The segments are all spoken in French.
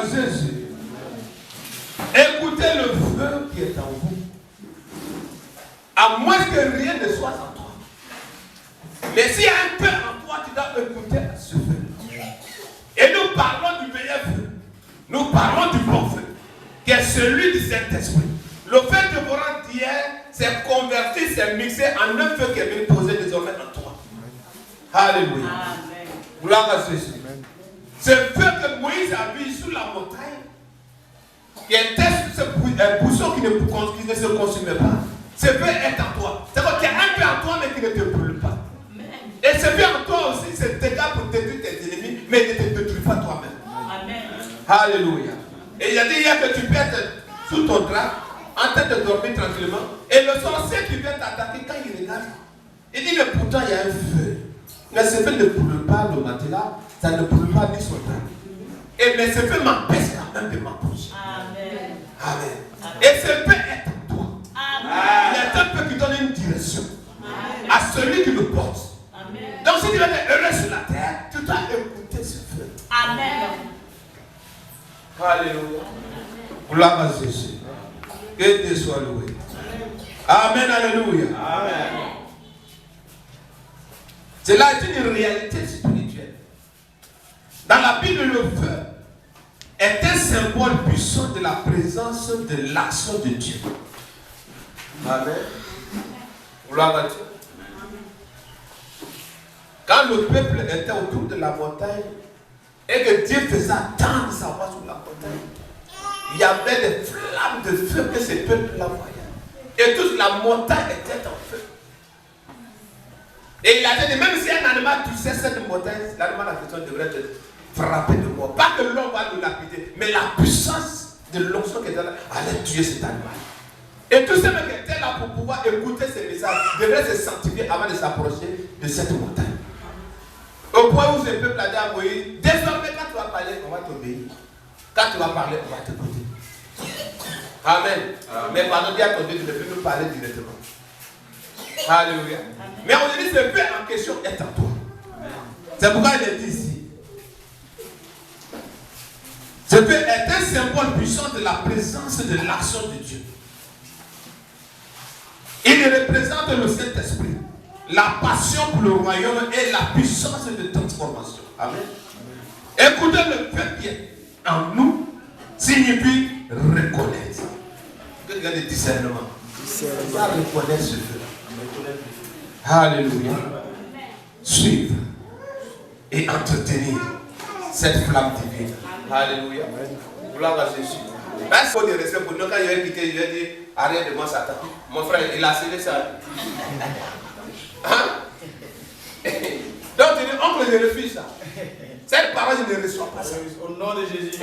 à Jésus. Écoutez le feu qui est en vous. À moins que rien ne soit en toi. Mais s'il y a un peu en toi, tu dois écouter ce feu. Et nous parlons du meilleur feu. Nous parlons du bon feu, qui est celui du Saint-Esprit. Le feu dévorant d'hier s'est converti, s'est mixé en un feu qui est venu poser désormais en toi. Alléluia. Gloire à Jésus. Ce feu que Moïse a vu sous la montagne, qui était un buisson qui ne se consumait pas. Ce feu est en toi. C'est-à-dire qu'il y a un peu en toi, mais qui ne te brûle pas. Et ce feu en toi aussi, c'est dégâts pour détruire tes ennemis, mais il ne te détruit pas toi-même. Amen. Alléluia. Et il a dit hier que tu peux être sous ton drap, en train de dormir tranquillement, et le sorcier qui vient t'attaquer, quand il regarde, il dit, mais pourtant il y a un feu. Mais ce feu ne brûle pas le matelas, ça ne brûle pas ni son drap. Et mais ce feu m'empêche quand même de m'approcher. Amen. Amen. Et ce feu est en toi. Amen. Il y a un feu qui donne une direction. Amen. À celui qui le porte. Amen. Donc si tu veux être heureux sur la terre, tu dois écouter ce feu. Amen. Alléluia. Gloire à Jésus. Que Dieu soit loué. Amen. Alléluia. Amen. Cela est une réalité spirituelle. Dans la Bible, le feu est un symbole puissant de la présence de l'action de Dieu. Amen. Gloire à Dieu. Quand le peuple était autour de la montagne et que Dieu faisait attendre sa voix sur la montagne, il y avait des flammes de feu que ce peuple-là voyait. Et toute la montagne était en feu. Et il a dit, même si un animal touchait cette montagne, l'animal en question devrait être frappé de mort. Pas que l'homme va le lapider, mais la puissance de l'onction qui était là allait tuer cet animal. Et tous ceux qui étaient là pour pouvoir écouter ces messages devraient se sanctifier avant de s'approcher de cette montagne. Au point où ce peuple a dit à Moïse, désormais quand tu vas parler, on va t'obéir. Quand tu vas parler, on va t'écouter. Amen. Mais pardon, dis à ton Dieu, tu ne peux nous parler directement. Alléluia. Mais on dit que ce feu en question est en toi. C'est pourquoi il est dit ici. Ce feu est un symbole puissant de la présence de l'action de Dieu. Il représente le Saint-Esprit, la passion pour le royaume et la puissance de transformation. Amen. Écoutez, le feu qui est en nous signifie reconnaître. Que il y a des discernements. On va reconnaître ce feu. Alléluia. Suivre et entretenir cette flamme divine. Alléluia. Gloire à Jésus. Est-ce qu'il y a des respect pour nous quand il a quitté, il a dit arrête de moi Satan. Mon frère, il a scellé ça. Hein? Donc tu dis, oncle, je refuse ça. Cette parole, je ne reçois pas ça. Au nom de Jésus.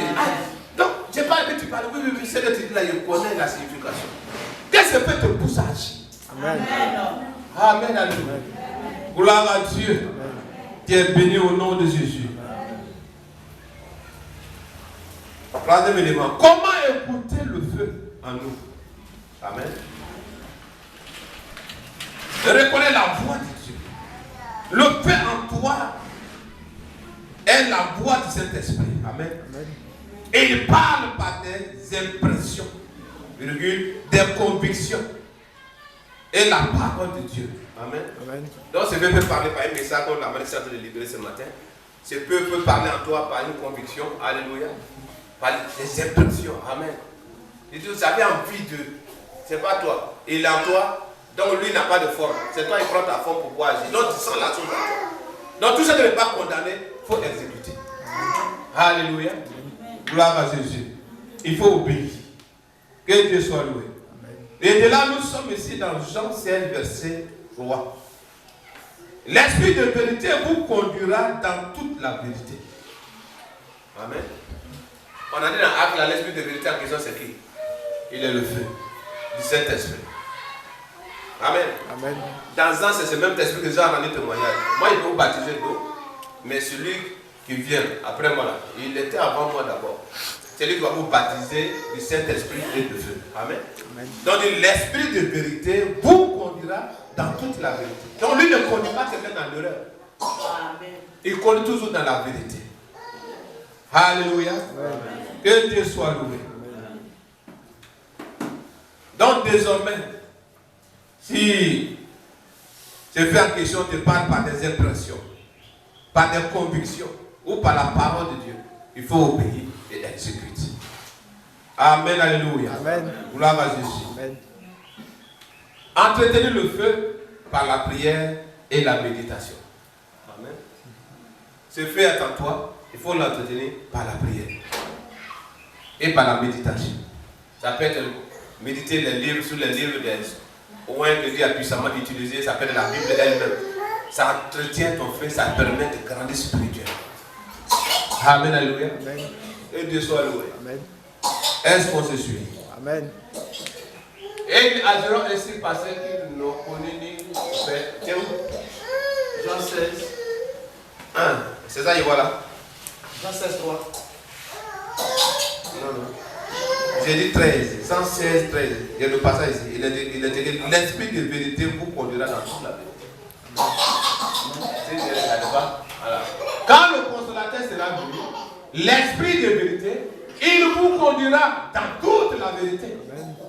Donc, je parle que tu parles. Oui, c'est que tu dis là, je connais la signification. Qu'est-ce que peut te pousser à agir? Amen. Amen. Alléluia. Gloire à Dieu. Tu es béni au nom de Jésus. Troisième élément. Comment écouter le feu en nous? Amen. Reconnais la voix de Dieu. Le feu en toi est la voix du Saint-Esprit. Amen. Et il parle par des impressions, des convictions et la parole de Dieu. Amen. Donc ce feu peut parler par un message comme la maîtresse de libérer ce matin. Ce feu peut parler en toi par une conviction. Alléluia. Par des impressions. Amen. Et vous avez envie de... C'est pas toi. Il est en toi. Donc lui n'a pas de forme. C'est toi qui prends ta forme pour pouvoir agir. Donc tu sens la chose en toi. Donc tout ça ne n'est pas condamné. Il faut exécuter. Alléluia. Gloire à Jésus. Il faut obéir. Que Dieu soit loué. Et de là, nous sommes ici dans Jean 16, verset 3. L'esprit de vérité vous conduira dans toute la vérité. Amen. On a dit dans Acte, l'esprit de vérité en question, c'est qui? Il est le feu du Saint-Esprit. Amen. Amen. Dans un, c'est ce même esprit que Jean a rendu témoignage. Moi, il peut vous baptiser d'eau, mais celui qui vient après moi, là, il était avant moi d'abord. C'est lui qui va vous baptiser du Saint-Esprit et de feu. Amen. Amen. Donc, l'esprit de vérité vous conduira dans toute la vérité. Donc, lui ne conduit pas quelqu'un dans l'erreur. Il conduit toujours dans la vérité. Alléluia. Amen. Que Dieu soit loué. Donc désormais, si je fais en question, je parle par des impressions, par des convictions ou par la parole de Dieu, il faut obéir et exécuter. Amen, alléluia. Amen. Gloire à Jésus. Amen. Entretenir le feu par la prière et la méditation. Amen. Ce feu est en toi, il faut l'entretenir par la prière et par la méditation. Ça peut être méditer les livres sur les livres des oins que Dieu a puissamment utilisé, ça peut être la Bible elle-même. Ça entretient ton feu, ça permet de grandir spirituellement. Amen, alléluia. Amen. Et Dieu soit loué. Amen. Est-ce qu'on se suit? Amen. Et ils agiront ainsi parce qu'ils n'ont connu ni fait. Tiens où? Jean 16. 1. C'est ça, et voilà. Jean 16, 3. Non. J'ai dit 13. 116, 13. Il y a le passage ici. Il a dit l'esprit de vérité vous conduira dans toute la vérité. Voilà. Quand le consolateur sera venu, l'esprit de vérité, il vous conduira dans toute la vérité.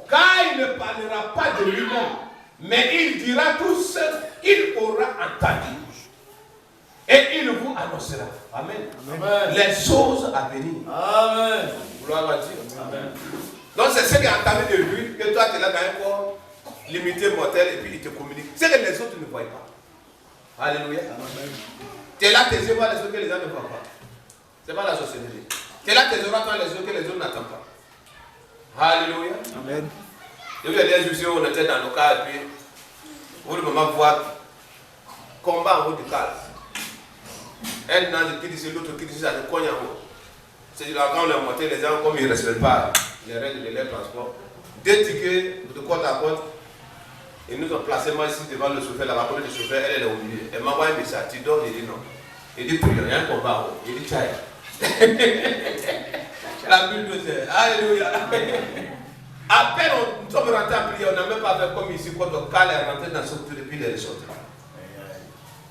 Car il ne parlera pas de lui-même, mais il dira tout ce qu'il aura entendu. Et il vous annoncera. Amen. Amen. Les choses à venir. Amen. Gloire à Dieu. Amen. Donc c'est ce qui est entamé de lui, que toi tu es là dans un corps limité, mortel, et puis il te communique. C'est que les autres ne voient pas. Alléluia. Amen. Tu es là, tes yeux voient les autres que les gens ne voient pas. Ce n'est pas la société. Tu es là, tes oreilles entendent les autres que les autres n'attendent pas. Alléluia. Amen. Je vais dire, je on était dans le cas, et puis, vous le moment voir combat en haut du cadre. Un ange qui dit l'autre qui dit ça, le cogne en haut. C'est là quand on est monté, les gens, comme ils ne respectent pas les règles de leur transport, deux tickets de côte à côte, ils nous ont placé moi ici devant le chauffeur, la vapeur du chauffeur, elle est au milieu. Elle m'a envoyé un message, tu dors, il dit non. Il dit plus, il y a un combat en haut. Il dit tchai. La Bible nous dit, alléluia. À peine nous sommes rentrés en prière, on n'a même pas fait comme ici, quand le car est rentré dans son tour et puis il est ressorti.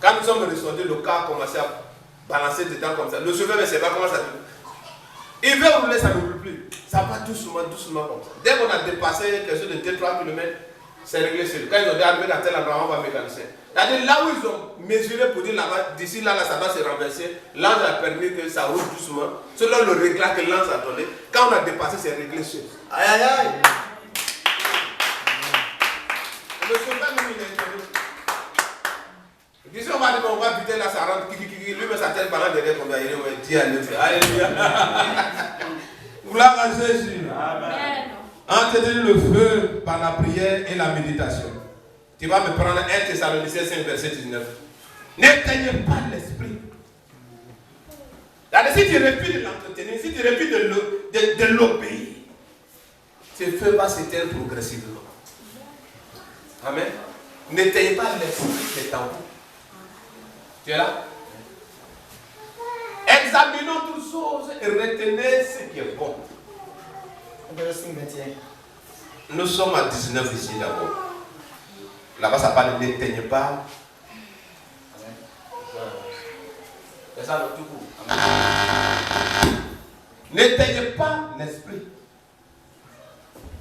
Quand nous sommes ressortis, le car a commencé à balancer dedans comme ça. Le chauffeur ne sait pas comment ça fait. Il veut rouler, ça ne roule plus. Ça va doucement, doucement comme ça. Dès qu'on a dépassé quelque chose de 2-3 km, c'est réglé sur lui. Quand ils ont dit arriver dans tel endroit, on va mécanicien. C'est-à-dire là où ils ont mesuré pour dire là-bas, d'ici là, ça va se renverser, l'ange a permis que ça roule doucement. Selon le réglage que l'ange a donné, quand on a dépassé, c'est réglé sur lui. Aïe aïe aïe. Le chauffeur même il est étonné. Il dit si on va dire qu'on va buter là, ça rentre, lui met sa tête pendant derrière comme ça, il dit alléluia. Gloire à Jésus. Amen. Entretenir le feu par la prière et la méditation. Tu vas me prendre 1 Thessaloniciens 5, verset 19. N'éteignez pas l'esprit. Si tu refuses de l'entretenir, si tu refuses de l'obéir, ce feu va s'éteindre progressivement. Amen. N'éteignez pas l'esprit qui est en vous. Tu es là? Examinons toutes choses et retenez ce qui est bon. Nous sommes à 19 ici d'abord. Là-bas, ça parle de n'éteignez pas. C'est ça le tout court. N'éteignez pas l'esprit.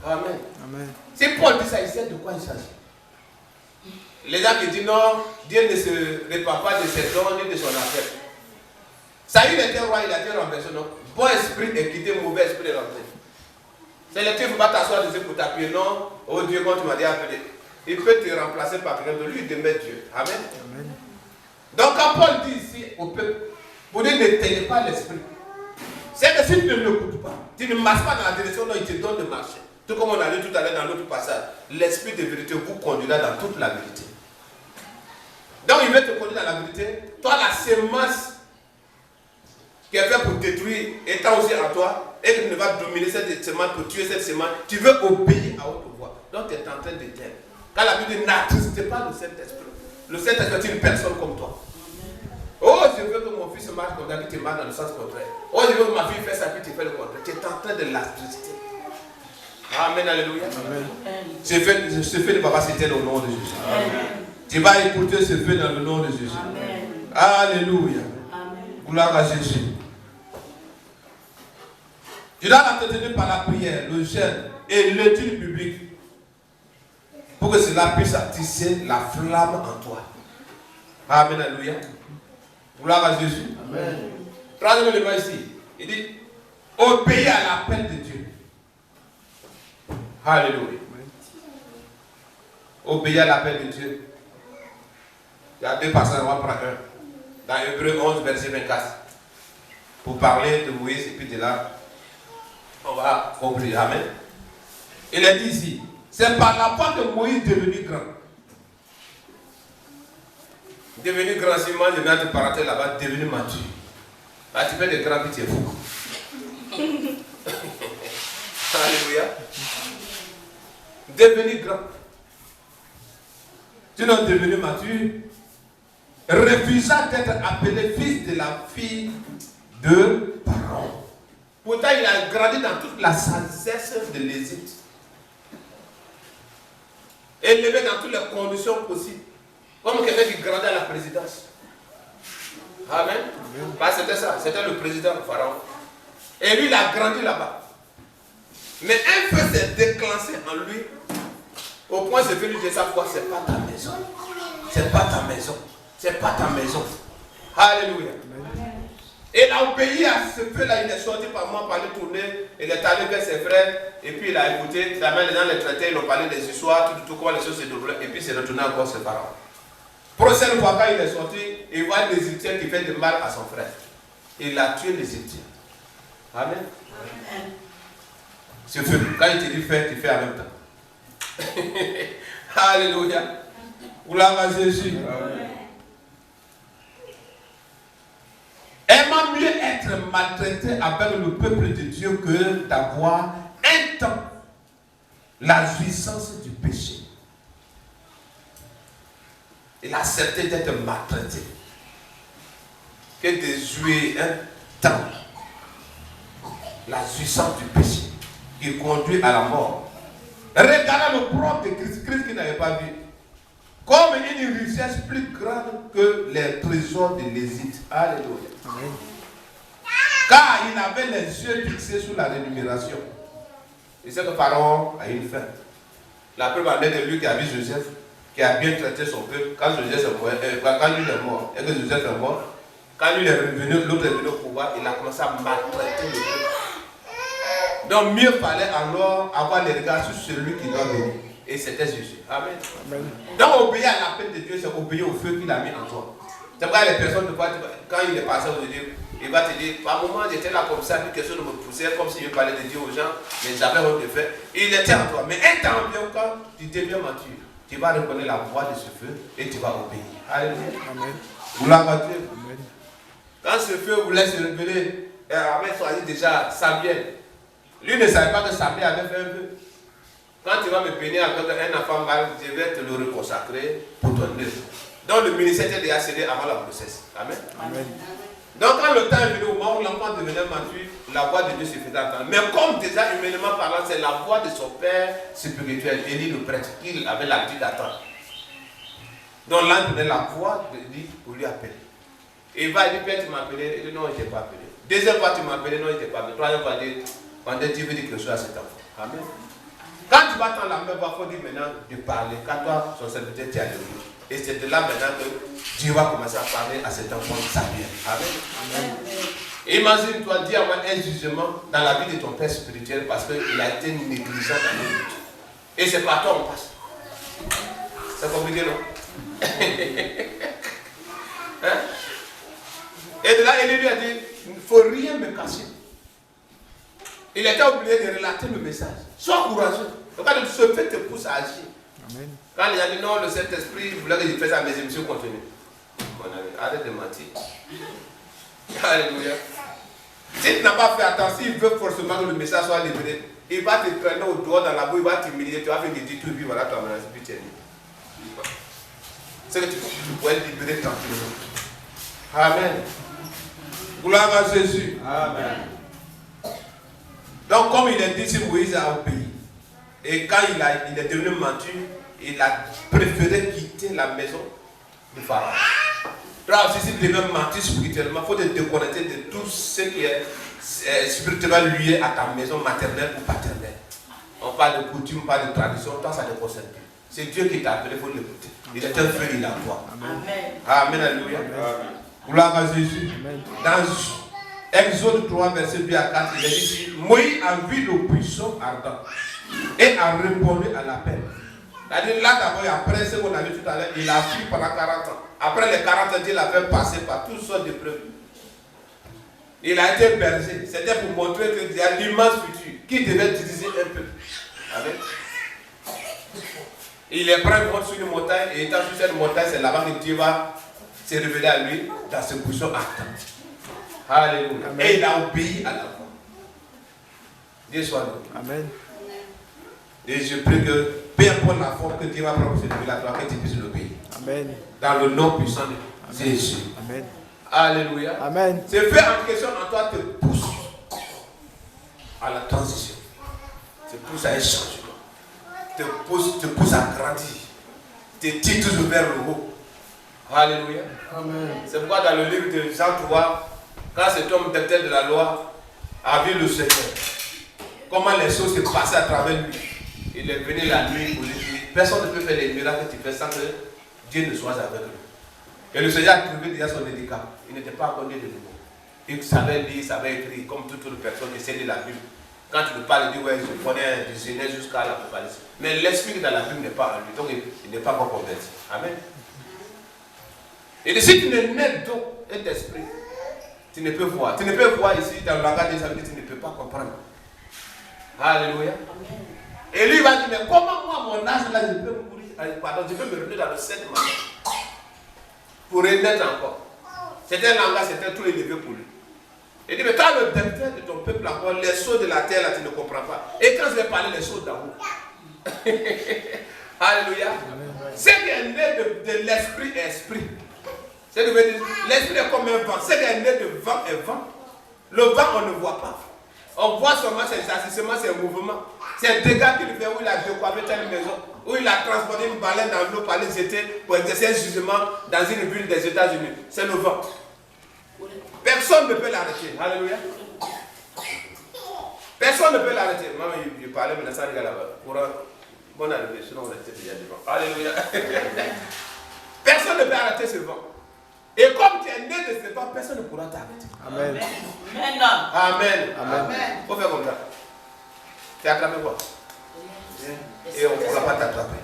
Amen. Amen. Si Paul dit ça, il sait de quoi il s'agit. Les gens qui disent non, Dieu ne se répand pas de ses dons ni de son affaire. Saül était roi, il a été renversé. Non? Bon esprit est quitté, mauvais esprit est rentré. C'est le Dieu, il ne faut pas t'asseoir dessus pour t'appuyer. Non, oh Dieu, quand tu m'as dit appeler. Il peut te remplacer par quelqu'un de lui, de mettre Dieu. Amen. Amen. Donc quand Paul dit ici au peuple, vous n'éteignez pas l'esprit. C'est que si tu ne l'écoutes pas, tu ne marches pas dans la direction dont il te donne de marcher. Tout comme on a dit tout à l'heure dans l'autre passage, l'esprit de vérité vous conduira dans toute la vérité. Donc il veut te conduire dans la vérité. Toi, la sémence qui est faite pour détruire étant aussi en toi, et que tu ne vas dominer cette sémence pour tuer cette sémence, tu veux obéir à haute voix. Donc tu es en train d'éteindre. Quand la Bible dit n'attristez pas le Saint-Esprit. Le Saint-Esprit est une personne comme toi. Oh, je veux que mon fils marche comme ça, que tu marches dans le sens contraire. Oh, je veux que ma fille fasse ça, puis tu fais le contraire. Tu es en train de l'attrister. Amen, alléluia. Amen. Ce feu ne va pas s'éteindre au nom de Jésus. Amen. Tu vas écouter ce feu dans le nom de Jésus. Amen. Alléluia. Amen. Gloire à Jésus. Tu dois l'entretenir par la prière, le jeûne et l'étude biblique pour que cela puisse attiser la flamme en toi. Amen, alléluia. Gloire à Jésus. Amen. Troisième élément ici, il dit obéir à l'appel de Dieu. Alléluia. Obéir à l'appel de Dieu. Il y a deux passages, on va prendre un. Dans Hébreux 11, verset 24. Pour parler de Moïse et puis de là, on va conclure. Amen. Il est dit ici, c'est par la foi que Moïse est devenu grand. Devenu grand, si moi je viens de parenthèse là-bas, devenu mature. Là, tu fais des grands puis tu es fou. Alléluia. Devenu grand. Tu n'es devenu mature. Refusant d'être appelé fils de la fille de Pharaon. Pourtant, il a grandi dans toute la sagesse de l'Égypte. Élevé dans toutes les conditions possibles. Comme quelqu'un qui grandit à la présidence. Amen. Bah, c'était ça, c'était le président de Pharaon. Et lui, il a grandi là-bas. Mais un feu s'est déclenché en lui. Au point de lui dire sa foi, c'est pas ta maison. C'est pas ta maison. C'est pas ta maison. Alléluia. Et il a obéi à ce feu-là. Il est sorti par moi, par le tourner. Il est allé vers ses frères. Et puis il a écouté. D'abord les gens les traitaient. Ils ont parlé des histoires. Tout comment les choses se déroulaient. Et puis il s'est retourné encore ses parents. Prochaine fois, quand il est sorti, il voit un Égyptien qui fait du mal à son frère. Il a tué l'Égyptien. Amen. Ce feu, quand il te dit faire, tu fais en même temps. Alléluia. Gloire à Jésus. Amen. Aimant mieux être maltraité avec le peuple de Dieu que d'avoir un temps la jouissance du péché. Il a accepté d'être maltraité que de jouer un temps la jouissance du péché qui conduit à la mort. Regardez le propre de Christ, Christ qui n'avait pas vu, comme une richesse plus grande que les trésors de l'Égypte. Alléluia. Amen. Car il avait les yeux fixés sur la rémunération. Il sait que Pharaon a une fin. La preuve en est de lui qui a vu Joseph, qui a bien traité son peuple. Quand Joseph est mort, quand lui est mort, et que Joseph est mort, quand lui est revenu, l'autre est venu au pouvoir, il a commencé à maltraiter le peuple. Donc mieux fallait alors avoir les regards sur celui qui doit venir. Et c'était Jésus. Amen. Amen. Donc obéir à l'appel de Dieu, c'est obéir au feu qu'il a mis en toi. C'est pourquoi les personnes, quand il est passé au Dieu, il va te dire, par moment j'étais là comme ça, puis quelque chose me poussait, comme si je parlais de Dieu aux gens, mais j'avais honte de faire. Il était en toi. Mais un temps vient quand tu deviens mature, tu vas reconnaître la voix de ce feu et tu vas obéir. Alléluia. Amen. Gloire à Dieu. Amen. Quand ce feu voulait se révéler, Amen choisit déjà Samuel. Lui ne savait pas que Samuel avait fait un feu. Quand tu vas me bénir avec un enfant mal, je vais te le reconsacrer pour ton œuvre. Donc le ministère était déjà scellé avant la grossesse. Amen. Amen. Donc quand le temps est venu, au moment où l'enfant devenait mature, la voix de Dieu se faisait entendre. Mais comme déjà humainement parlant, c'est la voix de son père spirituel, Élie le prêtre, qu'il avait l'habitude d'attendre. Donc là, il donnait la voix de Dieu pour lui appeler. Et il va dire, Père, tu m'as appelé. Il dit, non, je ne t'ai pas appelé. Deuxième fois, tu m'as appelé, non, je ne t'ai pas appelé. Troisième fois, il dit, pendant Dieu veut dire quelque chose à cet enfant. Amen. Quand tu vas attendre la même voix, il faut dire maintenant de parler. Quand toi, son serviteur, tu as le rouge. Et c'est de là maintenant que Dieu va commencer à parler à cet enfant Samuel. Amen. Amen. Imagine-toi, Dieu avoir un jugement dans la vie de ton père spirituel parce qu'il a été négligent dans le but. Et c'est par toi on passe. C'est compliqué, non? Hein? Et de là, il lui a dit, il ne faut rien me cacher. Il était obligé de relater le message. Sois courageux. Regarde, ce fait te pousse à agir. Amen. Quand il a dit non, le Saint-Esprit voulait que je fasse ça, mais je me suis contenu. Mon ami, arrête de mentir. Alléluia. Si tu n'as pas fait attention, il veut forcément que le message soit libéré. Il va te traîner au doigt dans la boue, il va t'humilier, tu vas faire des dire tout, puis voilà, tu vas me lancer, puis tu es libre. C'est que tu pourrais libérer tranquillement. Amen. Gloire à Jésus. Amen. Donc, comme il est dit, si Moïse a obéi, et quand il est devenu mature, il a préféré quitter la maison du Pharaon. Là aussi, si tu deviens mature spirituellement, il faut te déconnecter de tout ce qui est spirituellement lié à ta maison maternelle ou paternelle. On parle de coutume, on parle de tradition, toi ça ne te concerne plus. C'est Dieu qui t'a appelé, il faut l'écouter. Il est un feu, il a toi. Amen. Alléluia. Gloire à Jésus. Dans Exode 3, verset 2 à 4, il est dit, Moïse a vu le buisson ardent et a répondu à l'appel. C'est-à-dire là d'abord, après ce qu'on a vu tout à l'heure, il a fui pendant 40 ans. Après les 40 ans, il avait passé par toutes sortes d'épreuves. Il a été berger. C'était pour montrer qu'il y a l'immense futur qui devait diriger un peuple. Amen. Il est prêt sur une montagne et étant sur cette montagne, c'est là-bas que Dieu va se révéler à lui dans ce buisson ardent. Alléluia. Amen. Et il a obéi à la voix. Dieu soit loué. Amen. Et je prie que, peu importe la forme que Dieu va prendre pour se lever à toi, que tu puisses l'obéir. Amen. Dans le nom puissant de Jésus. Amen. Alléluia. Amen. Ce fait en question en toi te pousse à la transition. Te pousse à un changement. Te pousse à grandir. Te tire toujours vers le haut. Alléluia. Amen. C'est pourquoi dans le livre de Jean 3, quand cet homme docteur de la loi a vu le Seigneur, comment les choses se passaient à travers lui, il est venu la nuit pour lui dire, personne ne peut faire les miracles que tu fais sans que Dieu ne soit avec lui. Et le Seigneur a trouvé déjà son handicap. Il n'était pas encore né de nouveau. Il savait lire, il savait écrire, comme toute autre personne qui sait lire la Bible. Quand tu le parles, il dit, ouais, je connais du Genèse jusqu'à l'Apocalypse. Mais l'esprit dans la Bible n'est pas en lui, donc il n'est pas encore converti. Amen. Et de si tu n'es né d'eau et d'esprit, tu ne peux voir. Tu ne peux voir ici dans le langage des amis, tu ne peux pas comprendre. Alléluia. Amen. Et lui va dire, mais comment moi, mon âge là, je peux mourir, pardon, je peux me revenir dans le 7 mois pour renaître encore. C'était un langage, c'était tout élevé pour lui. Il dit, mais toi, le docteur de ton peuple encore, les choses de la terre là, tu ne comprends pas. Et quand je vais parler des choses d'en haut. Alléluia. Ce qui est né de l'esprit est esprit. L'esprit est comme un vent. Ce qui est né de vent est vent. Le vent, on ne voit pas. On voit seulement ses agissements, ses mouvements. C'est un dégât qu'il fait où il a décoiffé telle maison, où il a transporté une baleine dans l'eau par les jeter pour exercer un jugement dans une ville des États-Unis. C'est le vent. Personne ne peut l'arrêter. Alléluia. Personne ne peut l'arrêter. Maman, je parlais, mais ça regarde là-bas. Pour un bon arrivée, sinon on était déjà devant. Alléluia. Personne ne peut arrêter ce vent. Et comme tu es né de ce vent, personne ne pourra t'arrêter. Amen. Amen. Amen. Il faut faire comme ça. Tu as attrapé quoi? Et on ne pourra pas t'attraper.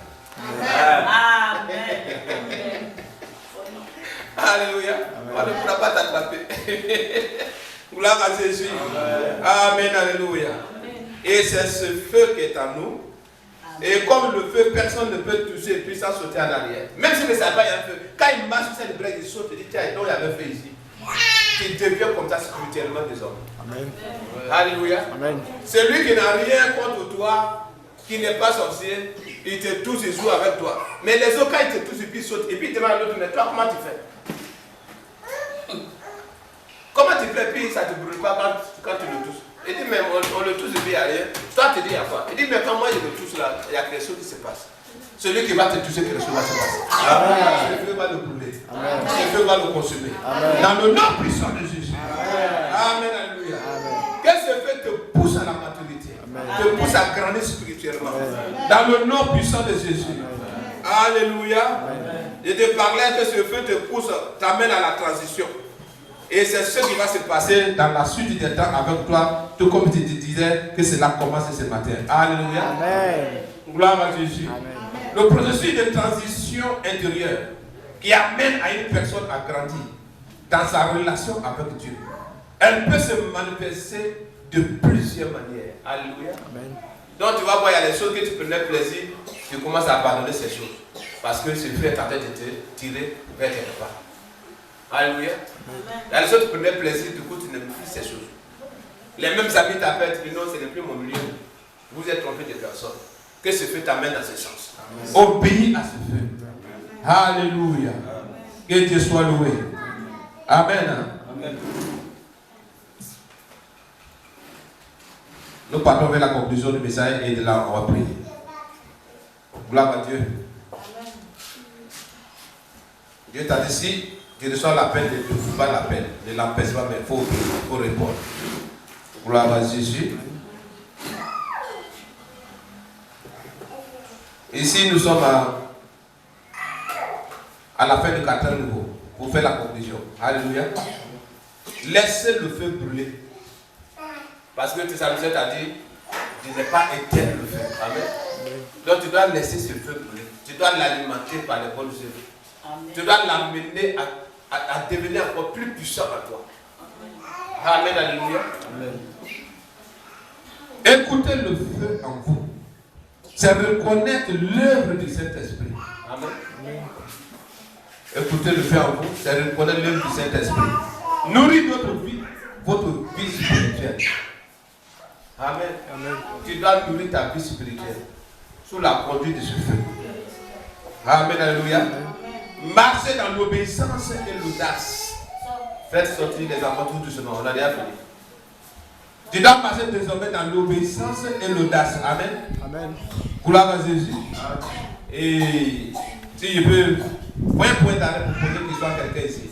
Amen. Alléluia. On ne pourra pas t'attraper. Gloire à Jésus. Amen. Alléluia. Et c'est ce feu qui est en nous. Et comme le feu, personne ne peut toucher et puis sans sauter en arrière. Même si ne savent pas, il y a un feu. Quand il marche sur cette brique, il saute et dit, tiens, donc il y avait un feu ici. Il devient comme ça spirituellement désormais. Amen. Alléluia. Amen. Celui qui n'a rien contre toi, qui n'est pas sorcier, il te touche et joue avec toi. Mais les autres, quand ils te touchent et puis ils sautent, et puis ils demandent à l'autre, mais toi, comment tu fais? Comment tu fais, puis ça ne te brûle pas quand tu le touches? Il dit, mais on le touche et puis il n'y a rien. Toi, tu dis, il y a quoi? Il dit, mais quand moi je le touche là, il y a quelque chose qui se passe. Celui qui va te toucher, quelque chose va se passer. Ce feu va le brûler. Ce feu va le consommer. Amen. Dans le nom puissant de Jésus. Amen. Alléluia. Que ce feu te pousse à la maturité. Amen. Te pousse à grandir spirituellement. Amen. Dans le nom puissant de Jésus. Amen. Alléluia. Je te parlais que ce feu te pousse, t'amène à la transition. Et c'est ce qui va se passer dans la suite des temps avec toi, tout comme tu te disais que cela commence ce matin. Alléluia. Amen. Gloire à Jésus. Amen. Le processus de transition intérieure qui amène à une personne à grandir dans sa relation avec Dieu. Elle peut se manifester de plusieurs manières. Alléluia. Amen. Donc tu vas voir, il y a des choses que tu prenais plaisir, tu commences à abandonner ces choses. Parce que ce feu est en train de te tirer vers quelque part. Alléluia. Il y a des choses que tu prenais plaisir, du coup tu n'aimes plus ces choses. Les mêmes amis t'appellent, tu dis non, ce n'est plus mon milieu. Vous êtes trompé de personne. Que ce feu t'amène dans ce sens. Obéis à ce feu. Alléluia. Que Dieu soit loué. Amen. Amen. Nous partons vers la conclusion du message et de là on va prier. Gloire à Dieu. Dieu t'a dit si tu reçois l'appel, ne fous pas l'appel, ne l'empêche pas, mais il faut répondre. Gloire à Jésus. Ici, nous sommes à la fin du quatrième niveau pour faire la conclusion. Alléluia. Laissez le feu brûler. Parce que Thessaloniciens a dit, je n'ai pas éteint le feu. Amen. Donc tu dois laisser ce feu brûler. Tu dois l'alimenter par les bonnes œuvres. Tu dois l'amener à devenir encore plus puissant à toi. Amen. Alléluia. Amen. Écoutez le feu en vous. C'est reconnaître l'œuvre du Saint-Esprit. Amen. Écoutez le feu en vous, c'est reconnaître l'œuvre du Saint-Esprit. Nourris votre vie spirituelle. Amen. Amen. Tu dois nourrir ta vie spirituelle sous la conduite de ce feu. Amen. Alléluia. Marchez dans l'obéissance et l'audace. Faites sortir les enfants tout doucement. On a déjà fini. Tu dois marcher désormais dans l'obéissance et l'audace. Amen. Amen. Gloire à Jésus. Amen. Et si je peux, point d'arrêt pour poser une question à quelqu'un ici.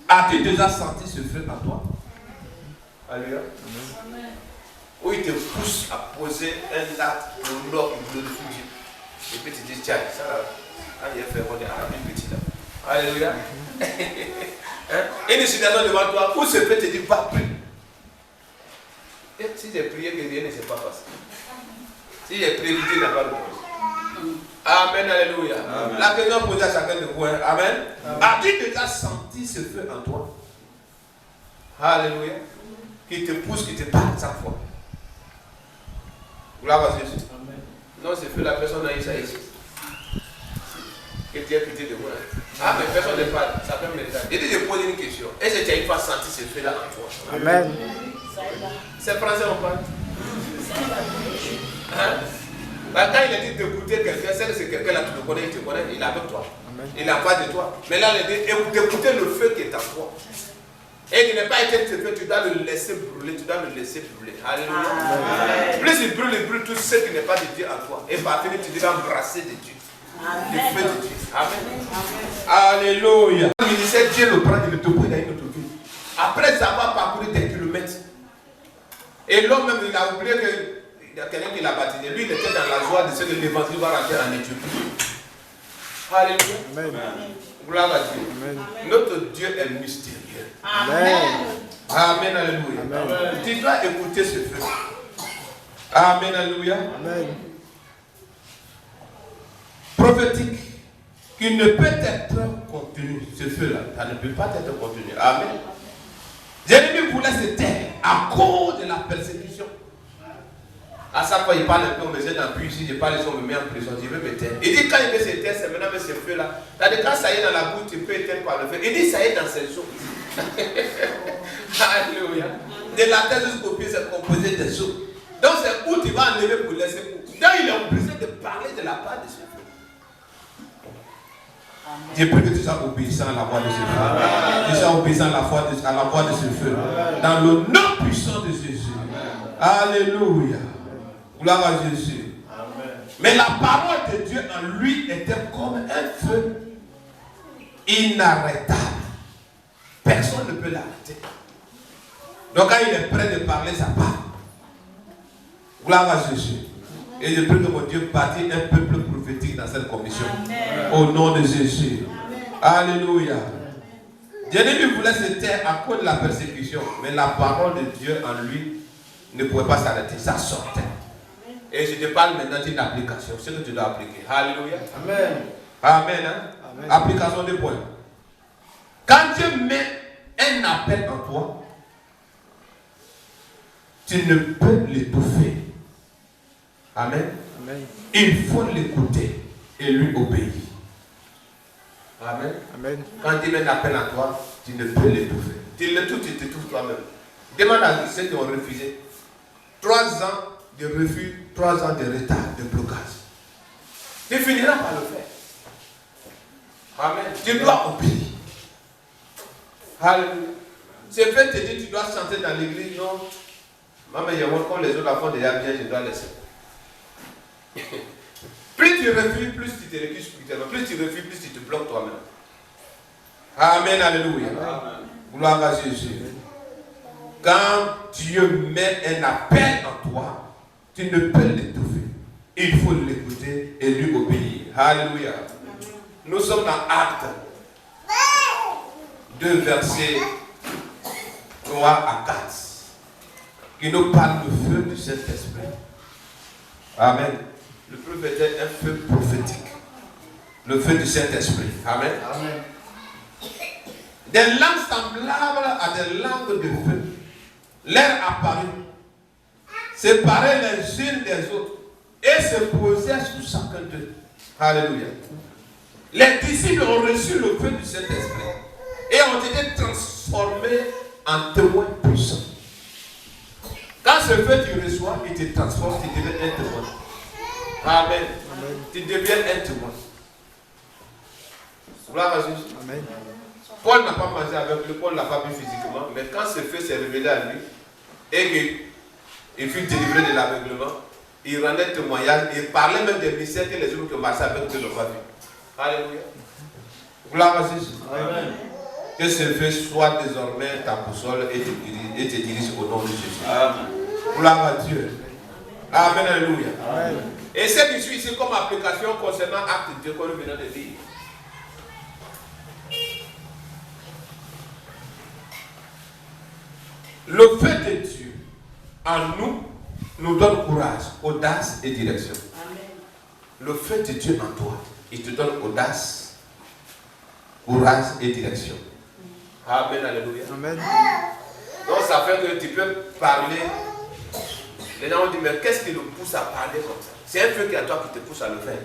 As-tu déjà senti ce feu en toi? Alléluia. Amen. Où il te pousse à poser un acte de l'or et de Dieu. Et puis tu dis, tiens, ça là, il a fait ronde à une petite là. Alléluia. Une situation devant toi où ce feu te dit, pas plus. Et si j'ai prié, que rien ne s'est pas passé. Si j'ai prié, Dieu n'a pas de problème. Amen, alléluia. Amen. La question posée à chacun de vous. Amen. Amen. As-tu déjà senti ce feu en toi? Alléluia. Qui te pousse, qui te parle chaque fois. Gloire à Jésus. Amen. Non, ce feu, la personne a eu ça ici. Que Dieu a pitié de moi. Ah, mais personne ne parle. Ça peut me regarder. Et je pose une question. Est-ce que tu as une fois senti ce feu-là en toi? Amen. C'est français on parle. Hein? Quand il a dit d'écouter quelqu'un, c'est quelqu'un-là, tu le connais, il te connaît, il est avec toi. Amen. Il est en face de toi. Mais là, il dit d'écouter le feu qui est en toi. Et qui n'est pas été ce feu, tu dois le laisser brûler, tu dois le laisser brûler. Alléluia. Amen. Plus il brûle tout ce qui n'est pas de Dieu en toi. Et par finir, tu dois embrasser de Dieu. Amen. Le feu de Dieu. Amen. Amen. Alléluia. Le ministère, Dieu le prend, il le dépose dans une autre vie. Après avoir parcouru des kilomètres. Et l'homme même, il a oublié qu'il y a quelqu'un qui l'a baptisé. Lui, il était dans la joie de ce que l'évangile va rentrer en Éthiopie. Alléluia. Amen. Gloire à Dieu. Amen. Notre Dieu est mystérieux. Amen. Amen. Alléluia. Amen. Tu dois écouter ce feu. Amen. Alléluia. Amen. Prophétique, qui ne peut être contenu. Ce feu-là, ça ne peut pas être contenu. Amen. Jérémie voulait se taire à cause de la persécution. À chaque fois, il parle un peu, on me met dans le ici, je parle ici, on me met en prison, je veux me taire. Il dit quand il veut se taire, c'est maintenant avec ce feu-là. Quand ça y est dans la bouche, tu peux éteindre par le feu. Il dit ça y est dans ses os. Alléluia. De la tête jusqu'au pied, c'est composé des os. Donc c'est où tu vas enlever pour laisser pour. Donc il est obligé de parler de la part de ce feu. Je prie que tu sois obéissant à la voix de ce feu. Tu sois obéissant à la voix de ce feu. Dans le nom puissant de Jésus. Alléluia. Gloire à Jésus. Amen. Mais la parole de Dieu en lui était comme un feu inarrêtable. Personne ne peut l'arrêter. Donc quand il est prêt de parler, ça part. Gloire à Jésus. Et je prie que mon Dieu bâtisse un peuple prophétique dans cette commission. Amen. Au nom de Jésus. Amen. Alléluia. Jérémie voulait se taire à cause de la persécution. Mais la parole de Dieu en lui ne pouvait pas s'arrêter. Ça sortait. Et je te parle maintenant d'une application. Ce que tu dois appliquer. Alléluia. Amen. Amen. Hein? Amen. Application de points. Quand Dieu met un appel en toi, tu ne peux l'étouffer. Amen. Amen. Il faut l'écouter et lui obéir. Amen. Amen. Quand Dieu met un appel en toi, tu ne peux l'étouffer. Tu t'étouffes toi-même. Demande à ceux qui ont refusé. 3 ans de refus, 3 ans de retard, de blocage. Tu finiras par le faire. Amen. Tu dois obéir. Alléluia. C'est fait te dire tu dois chanter dans l'église, non. Maman, il y a moi, comme les autres enfants déjà bien, je dois laisser. Plus tu refuses, plus tu te recules spirituellement. Plus tu refuses, plus tu te bloques toi-même. Amen, alléluia. Amen. Gloire à Jésus. Quand Dieu met un appel en toi, tu ne peux l'étouffer. Il faut l'écouter et lui obéir. Alléluia. Nous sommes dans Actes 2, versets 3 à 4, qui nous parle du feu du Saint-Esprit. Amen. Le feu était un feu prophétique. Le feu du Saint-Esprit. Amen. Amen. Des langues semblables à des langues de feu leur apparut, séparées les unes des autres, et se posaient sur chacun d'eux. Alléluia. Les disciples ont reçu le feu du Saint-Esprit et ont été transformés en témoins puissants. Quand ce feu tu reçois, il te transforme, tu deviens un témoin. Amen. Amen. Tu deviens un témoin. Gloire à Jésus. Amen. Paul n'a pas mangé avec lui, Paul ne l'a pas vu physiquement, mais quand ce feu s'est révélé à lui et qu'il fut délivré de l'aveuglement, il rendait témoignage, il parlait même des mystères que les hommes qui marchaient avec lui n'ont pas vu. Alléluia. Gloire à Jésus. Amen. Que ce feu soit désormais ta boussole et te dirige au nom de Jésus. Amen. Gloire à Dieu. Amen. Alléluia. Amen. Et ce qui suit ici comme application concernant Acte 2 qu'on vient de dire. Le feu de Dieu en nous donne courage, audace et direction. Amen. Le feu de Dieu en toi, il te donne audace, courage et direction. Amen, alléluia. Amen. Donc ça fait que tu peux parler. Les gens ont dit, mais qu'est-ce qui le pousse à parler comme ça? C'est un feu qui est à toi qui te pousse à le faire.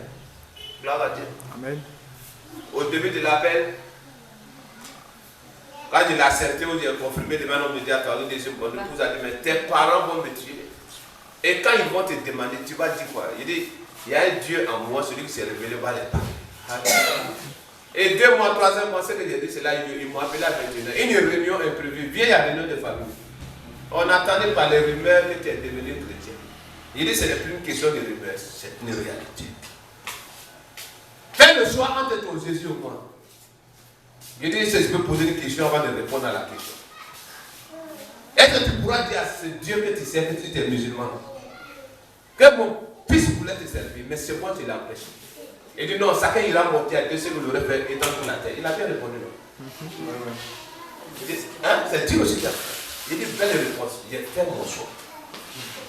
Gloire à Dieu. Amen. Au début de l'appel, quand je l'ai accepté ou j'ai confirmé devant l'homme de Dieu, mon épouse a dit, mais tes parents vont me tuer. Et quand ils vont te demander, tu vas dire quoi? Il dit, il y a un Dieu en moi, celui qui s'est révélé va les parler. Et 2 mois, 3 mois, ce que j'ai dit, c'est là, ils m'ont appelé à 21 ans. Une réunion imprévue, vieille réunion de famille. On attendait par les rumeurs que tu es devenu chrétien. Il dit, ce n'est plus une question de rumeurs, c'est une réalité. Fais le choix entre ton Jésus ou moi. Il dit, je peux poser une question avant de répondre à la question. Est-ce que tu pourras dire à ce Dieu que tu sais que tu es musulman, que mon fils voulait te servir, mais c'est moi qui l'empêche. Il dit non, chacun ira monter à Dieu ce que vous l'aurez fait étant sur la terre. Il a bien répondu non. Il dit, hein, c'est Dieu aussi qui a fait. Il dit, belle réponse, j'ai fait mon choix.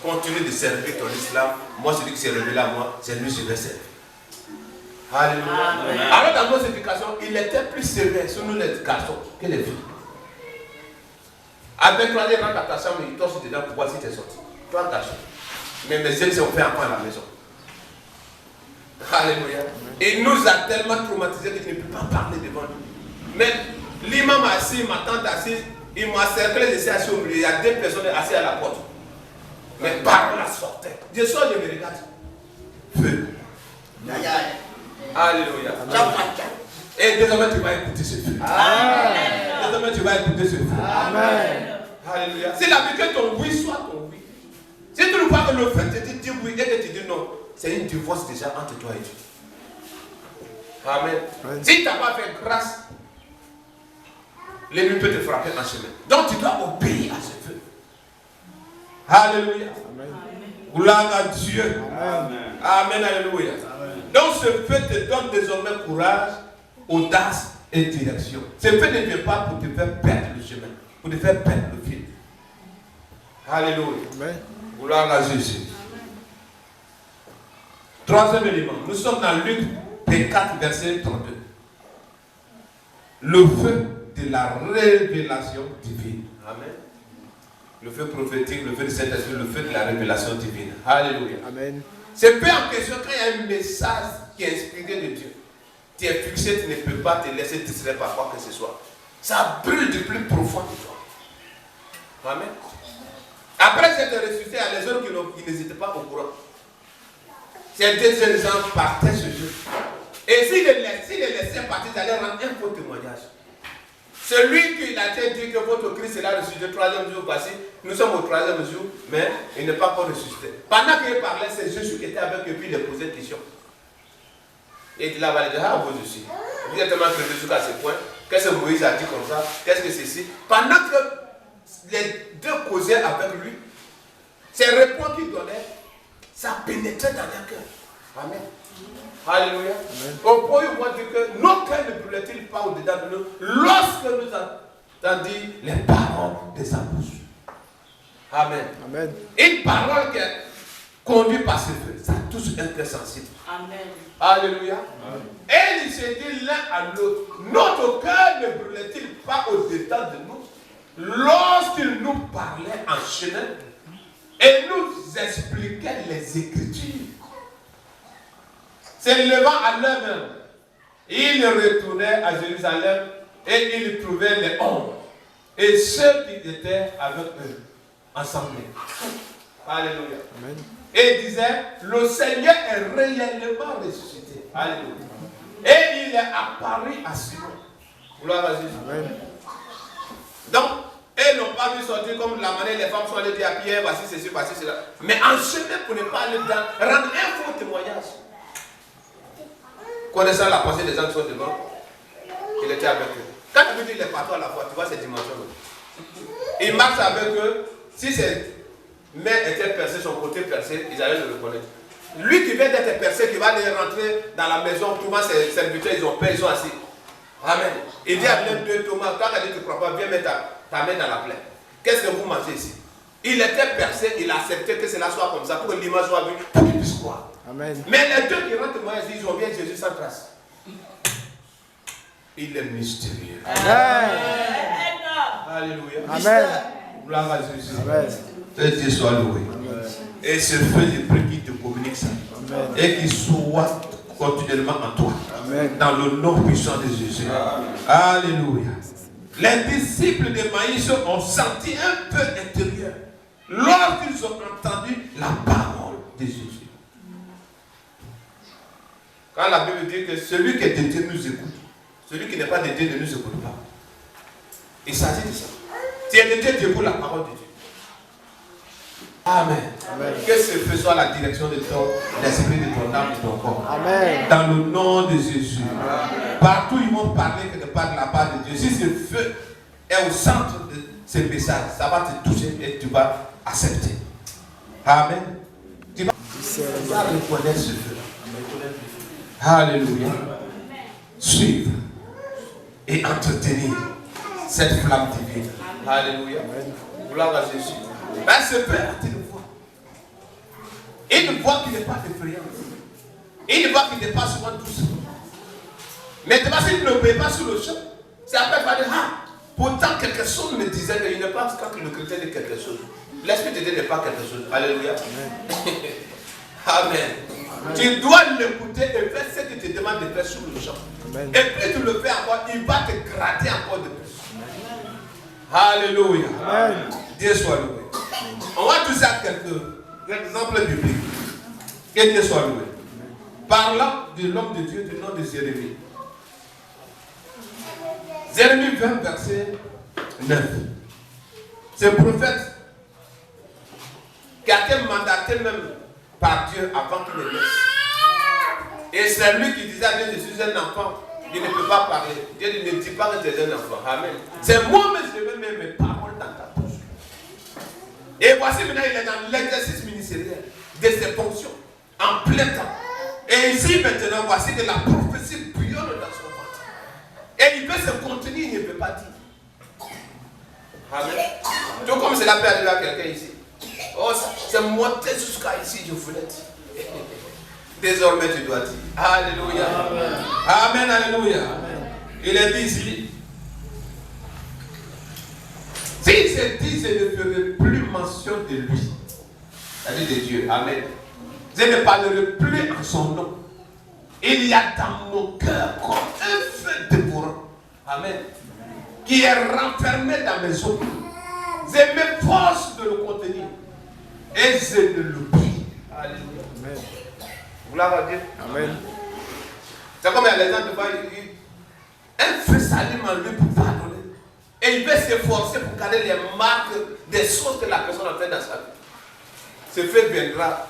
Continue de servir ton islam. Moi, celui qui s'est révélé à moi, c'est lui que je vais servir. Alléluia. Alors dans nos éducations, il était plus sévère sur nous les garçons que les filles. Avec toi, les rentres à ta chambre, il torse dedans pour voir si tu es sorti. Toi, garçon. Mais mes amis, on fait encore à la maison. Alléluia. Il nous a tellement traumatisés qu'il ne peut pas parler devant nous. Mais l'imam assis, ma tante assise, il m'a cerclé, je suis assis au milieu. Il y a 2 personnes assises à la porte. Mais par la sortait. Je sors, je me regarde. Feu. Alléluia. Et désormais tu vas écouter ce feu. Amen. Désormais tu vas écouter ce feu. Amen. Alléluia. C'est la vie que ton oui soit ton oui. Si tu ne vois que le feu te dit oui et que tu dis non, c'est une divorce déjà entre toi et Dieu. Amen. Amen. Si tu n'as pas fait grâce, l'ennemi peut te frapper en chemin. Donc tu dois obéir à ce feu. Alléluia. Amen. Gloire à Dieu. Amen. Amen. Alléluia. Amen. Donc ce feu te donne désormais courage, audace et direction. Ce feu ne vient pas pour te faire perdre le chemin, pour te faire perdre le fil. Alléluia. Amen. Gloire à Jésus. Troisième élément, nous sommes dans Luc 4, verset 32. Le feu de la révélation divine. Amen. Le feu prophétique, le feu du Saint-Esprit, le feu de la révélation divine. Alléluia. Amen. C'est peu en question quand il y a un message qui est inspiré de Dieu. Tu es fixé, tu ne peux pas te laisser distraire par quoi que ce soit. Ça brûle du plus profond de toi. Amen. Après cette ressuscité, il y a les autres qui n'hésitaient pas au courant. Ces 2 jeunes gens partaient ce jour. Et s'ils les laissaient partir, ils allaient rendre un faux témoignage. Celui qui a été dit que votre Christ est là ressuscité, 3e jour passé, nous sommes au 3e jour, mais il n'est pas encore ressuscité. Pendant qu'il parlait, c'est Jésus qui était avec eux, puis il posait une question. Et il dit là-bas, il dit, ah, vous aussi. Vous êtes tellement créé jusqu'à ce point. Qu'est-ce que Moïse a dit comme ça? Qu'est-ce que c'est ici? Pendant que les deux causaient avec lui, ces réponses qu'il donnait, ça pénétrait dans leur cœur. Amen. Alléluia. Au point où on dit que nos cœurs ne brûlent-ils pas au-dedans de nous lorsque nous entendons les paroles de sa bouche. Amen. Amen. Une parole qui est conduite par ce feu, ça touche un cœur sensible. Amen. Alléluia. Amen. Et il se dit l'un à l'autre, notre cœur ne brûlait-il pas au-dedans de nous lorsqu'il nous parlait en chemin et nous expliquait les Écritures. Se levant à l'heure même, il retournait à Jérusalem et il trouvait les hommes et ceux qui étaient avec eux ensemble. Alléluia. Amen. Et il disait, le Seigneur est réellement ressuscité. Alléluia. Et il est apparu à Simon. Gloire à Jésus. Amen. Donc, ils n'ont pas vu sortir comme la manière les femmes sont allées dire à Pierre, voici ceci, voici cela. Mais en chemin pour ne pas aller dans, rendre un faux témoignage. Connaissant la pensée des gens qui sont devant, il était avec eux. Quand tu veux dire les partout à la fois, tu vois ces dimensions. Il marche avec eux. Si ses mains étaient percées, son côté percé, ils allaient le reconnaître. Lui qui vient d'être percé, qui va aller rentrer dans la maison, Thomas, ses serviteurs, ils ont peur, ils sont assis. Amen. Il dit à l'un d'eux, Thomas, quand tu ne crois pas, viens mettre ta main dans la plaie. Qu'est-ce que vous mangez ici? Il était percé, il a accepté que cela soit comme ça, pour que l'image soit vue, pour qu'il puisse croire. Amen. Mais les deux qui rentrent, ils ont bien Jésus sans trace. Il est mystérieux. Amen. Alléluia. Amen. Gloire à Jésus. Amen. Que Dieu soit loué. Amen. Et ce feu de prière qui te communique ça. Amen. Et qu'il soit continuellement en toi. Amen. Dans le nom puissant de Jésus. Amen. Alléluia. Les disciples de Maïs ont senti un peu intérieur lorsqu'ils ont entendu la parole de Jésus. Quand la Bible dit que celui qui est de Dieu nous écoute, celui qui n'est pas de Dieu ne nous écoute pas. Il s'agit de ça. Tu es de Dieu, tu écoutes la parole de Dieu. Amen. Amen. Que ce feu soit la direction de ton esprit, de ton âme, de ton corps. Amen. Dans le nom de Jésus. Amen. Partout ils vont parler que de par la part de Dieu. Si ce feu est au centre de ce message, ça va te toucher et tu vas accepter. Amen. Tu vas reconnaître ce feu. Alléluia. Suivre et entretenir cette flamme divine. Alléluia. Gloire à Jésus. Mais ce peuple a une voix. Une voix qui n'est pas effrayante. Une voix qui n'est pas souvent douce. Mais s'il ne paye pas sur le champ, c'est après qu'il va dire, ah, pourtant quelque chose me disait qu'il n'est pas quand le chrétien dit quelque chose. L'esprit de Dieu n'est pas quelque chose. Alléluia. Amen. Amen. Tu dois l'écouter et faire ce qu'il te demande de faire sur le champ. Amen. Et plus tu le fais encore, il va te gratter encore de plus. Amen. Alléluia. Amen. Dieu soit loué. On va toucher à quelques exemples bibliques. Que Dieu soit loué. Parlant de l'homme de Dieu du nom de Jérémie. Jérémie 20, verset 9. C'est le prophète qui a été mandaté même par Dieu avant qu'il ne naisse. Et c'est lui qui disait à Dieu, je suis un enfant, je ne peux pas parler. Dieu ne dit pas que tu es un enfant. Amen. C'est moi-même, je vais mettre mes paroles dans ta bouche. Et voici maintenant, il est dans l'exercice ministériel de ses fonctions, en plein temps. Et ici maintenant, voici que la prophétie bouillonne dans son ventre. Et il veut se contenir, il ne peut pas dire. Amen. Tout comme cela peut arriver à quelqu'un ici. Oh, c'est monté jusqu'à ici, je voulais dire. Désormais, tu dois dire. Alléluia. Amen. Amen, alléluia. Amen. Il est dit ici. Si je dis, je ne ferai plus mention de lui. C'est-à-dire de Dieu. Amen. Je ne parlerai plus en son nom. Il y a dans mon cœur comme un feu dévorant. Amen. Qui est renfermé dans mes os. Je m'efforce de le contenir. Et je ne l'oublie. Alléluia. Amen. Gloire à Dieu. Amen. C'est comme il y a les gens devant, un feu s'allume en lui pour pardonner. Et il veut s'efforcer pour garder les marques des choses que la personne a fait dans sa vie. Ce feu viendra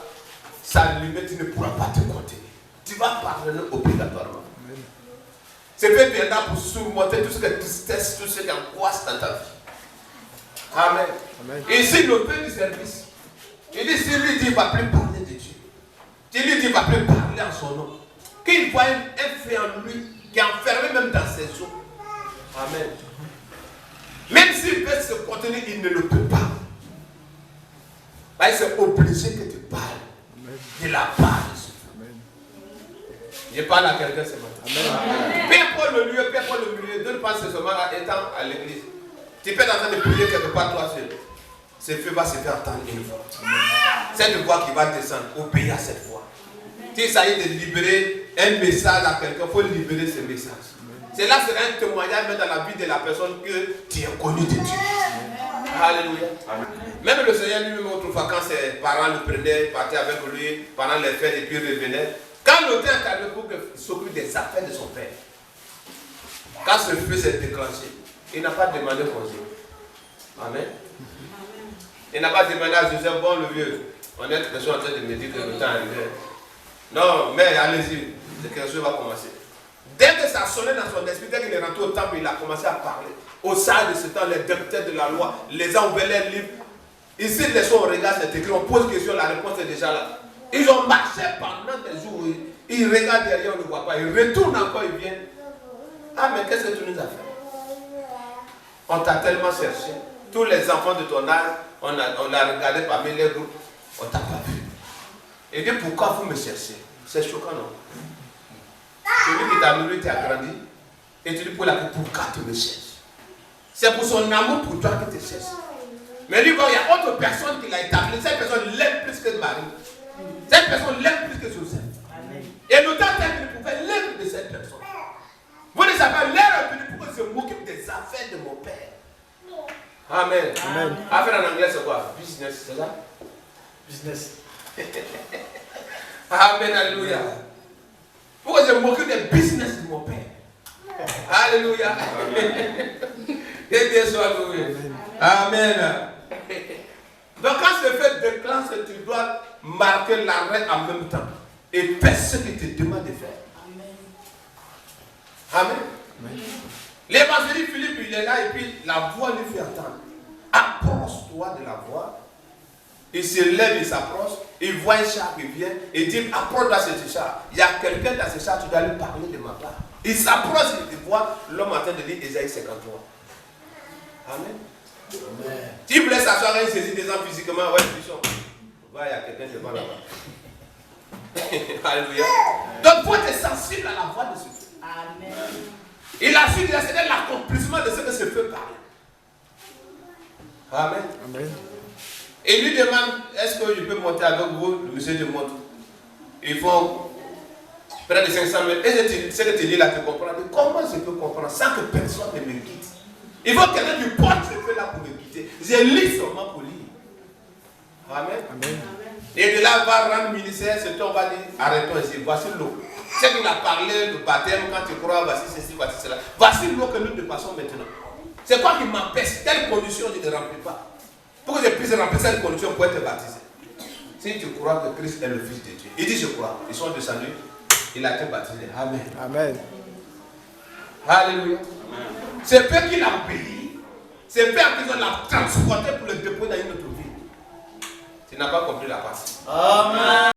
s'allumer, tu ne pourras pas te contenir. Tu vas pardonner obligatoirement. Amen. Ce feu viendra pour surmonter tout ce qui est tristesse, tout ce qui est angoisse dans ta vie. Amen. Ici, le Père du service. Il dit, si lui dit, il ne va plus parler de Dieu. Si lui dit, il ne va plus parler en son nom. Qu'il voit un fait en lui qui est enfermé même dans ses os. Amen. Même s'il peut se contenir, il ne le peut pas. C'est obligé que tu parles de la part de ce Dieu. Je parle à quelqu'un ce matin. Peu importe le lieu, peu importe le milieu, ne pense seulement étant à l'église. Tu peux être en train de prier quelque part toi seul. Ce feu va se faire entendre une fois. Cette voix qui va descendre, obéis à cette voix. Si ça y est de libérer un message à quelqu'un, il faut libérer ce message. Cela sera un témoignage même dans la vie de la personne que tu es connu de Dieu. Alléluia. Même le Seigneur lui-même autrefois, quand ses parents le prenaient, partaient avec lui pendant les fêtes et puis revenaient, quand le temps est arrivé pour qu'il s'occupe des affaires de son père, quand ce feu s'est déclenché, il n'a pas demandé congé. Amen. Il n'a pas demandé à Joseph, bon le vieux, on est en train de me dire que le temps est arrivé. Non, mais allez-y, quelque chose va commencer. Dès que ça sonnait dans son esprit, dès qu'il est rentré au temple, il a commencé à parler. Au sein de ce temps, les députés de la loi, les ont ouvert les livres. Ici, les gens, on regarde, c'est écrit, on pose question, la réponse est déjà là. Ils ont marché pendant des jours, ils regardent derrière, on ne voit pas, ils retournent encore, ils viennent. Ah, mais qu'est-ce que tu nous as fait? On t'a tellement cherché. Tous les enfants de ton âge, on a regardé parmi les groupes, on t'a pas vu. Il dit, pourquoi vous me cherchez? C'est choquant, non? Celui qui t'a nourri, t'a grandi, et tu dis pourquoi tu me cherches? C'est pour son amour pour toi qu'il te cherche. Mais lui, bon, il y a autre personne qui l'a établi. Cette personne l'aime plus que Marie. Cette personne l'aime plus que Joseph. Et le temps est venu pour faire l'œuvre de cette personne. Vous ne savez pas, l'heure est venue pour que je m'occupe des affaires de mon père. Amen. Amen. Affaire en anglais, c'est quoi? Business, c'est ça? Business. Amen, alléluia. Pourquoi je m'occupe des business de mon père? Alléluia. Et bien soit loué. Amen. Donc quand ce fait déclenche, tu dois marquer l'arrêt en même temps. Et fais ce qu'il te demande de faire. Amen. Amen. L'évangéliste Philippe, il est là et puis la voix lui fait entendre. Approche-toi de la voix. Il se lève, il s'approche, il voit un char qui vient, il dit, approche-toi de ce char. Il y a quelqu'un dans ce char, tu dois lui parler de ma part. Il s'approche, il voit l'homme en train de lire Ésaïe 53. Amen. Amen. Tu voulais s'asseoir et saisir des gens physiquement, ouais, Bishop. Il y a quelqu'un devant là-bas. Alléluia. Donc, il faut être sensible à la voix de ce feu. Amen. Il a su que c'était l'accomplissement de ce que ce feu parlait. Amen. Amen. Et lui demande, est-ce que je peux monter avec vous? Le monsieur lui montre. Ils font près de 500 mètres. Et ce que tu dis là, tu comprends. Comment je peux comprendre sans que personne ne me guide? Il faut que quelqu'un qui porte ce feu là pour me guider. Je lis seulement pour lire. Amen. Amen. Et de là, on va rendre ministère, c'est toi, on va dire, arrêtons ici, voici l'eau. C'est qu'il a parlé, le baptême, quand tu crois, voici ceci, voici cela. Voici l'eau que nous passons maintenant. C'est quoi qui m'empêche? Quelle condition je ne remplis pas? Pour que je puisse remplir cette condition pour être baptisé. Si tu crois que Christ est le Fils de Dieu, il dit je crois, ils sont descendus, il a été baptisé. Amen. Amen. Alléluia. C'est peu qu'il a obéi, c'est peu qu'ils l'a transporté pour le déposer dans une autre vie. Tu n'as pas compris la partie. Amen.